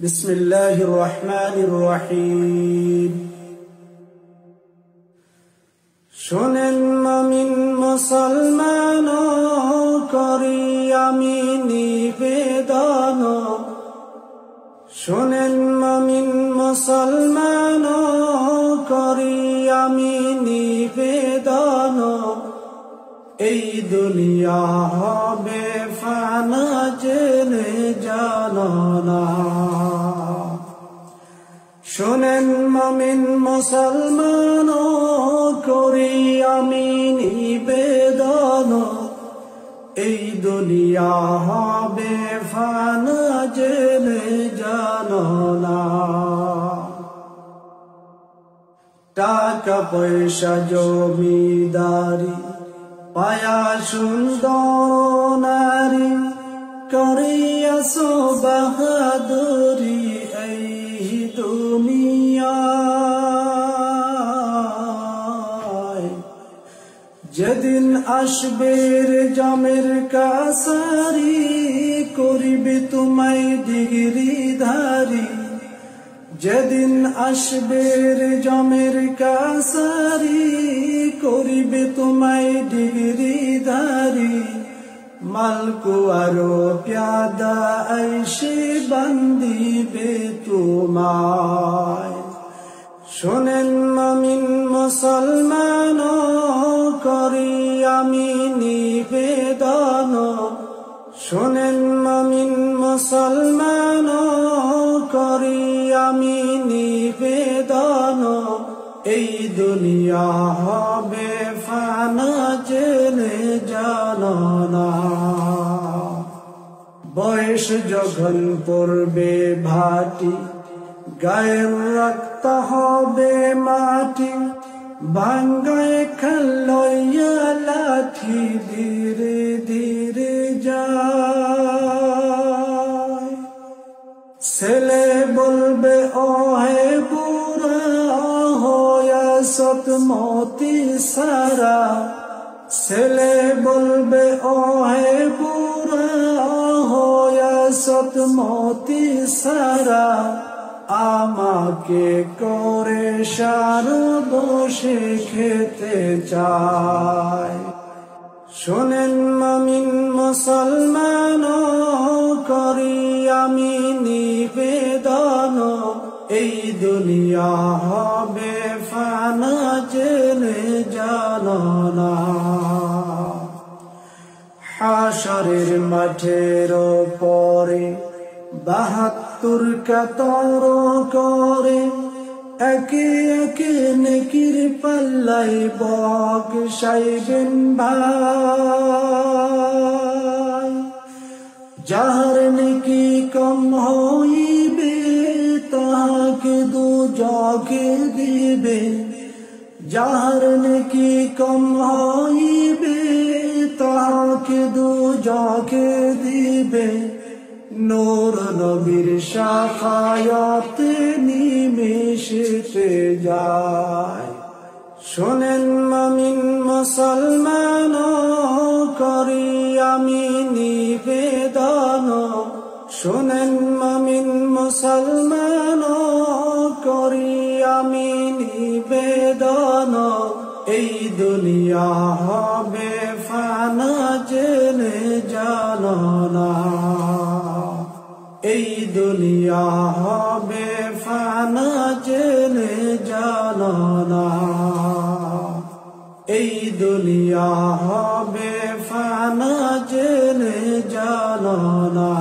বিসমিল্লাহির রহমানির রহিম। শোনেন মুমিন মুসলমান, করি আমি নিবেদন। শোনেন মুমিন মুসলমান, করি আমি নিবেদন। এই দুনিয়া হবে ফানা, জেনে জানো না। শোনেন মুমিন মুসলমান, করি আমি নিবেদন। এই দুনিয়া হবে ফানা, জেনে জানো না। টাকা পয়সা জমিদারি পায়া সুন্দর নারী, করিয়াছো বাহাদুরি এই দুনিয়ায়। যেদিন আসবে জামের কাছারি, করিবে তোমায় ডিগ্রিধারী। যেদিন আসবে জামের কাছারি, করিবে তোমায় ডিগ্রিধারী। মালকুয়ারো প্যাদা আইসে বান্দিবে তোমায়। শোনেন মুমিন মুসলমান, করি আমি নিবেদন। শোনেন মুমিন মুসলমান, করি আমি নিবেদন। এই দুনিয়া হবে ফানা, জেনে জানো না। বয়স যখন পড়বে ভাটি, গায়ের রক্ত হবে মাটি। ভাঙ্গায় খেলইয়া লাঠি, ধীরে ধীরে যায়। ছেলে বলবে ও হে বুড়া, হয়া সতমতি সারা। ছেলে বলবে ও হে বুড়া, হয়া সতমতি সারা। আমাকে করে সার বসে খেতে চায়। শোনেন মুমিন মুসলমান, করি আমি নিবেদন। এই দুনিয়া হবে ফানা, জেনে জানো না। হাশরের মাঠের পরে ৭২ কাতর করে, একে একে নেকির পাল্লাই বগসাইবেন ভাই। যাহার নেকি কম হইবে, তাহাকে দুজকে দিবে। যাহার নেকি কম হইবে, তাহাকে দুজকে দিবে। নূর নবীর শাফায়াতে নিমেষেতে যায়। শোনেন মুমিন মুসলমান, করি আমি নিবেদন। শোনেন মুমিন মুসলমান, করি আমি নিবেদন। এই দুনিয়া হবে ফানা, জেনে জানো না। এই দুনিয়া হবে ফানা, জেনে জানো না। এই দুনিয়া হবে ফানা, জেনে জানো না।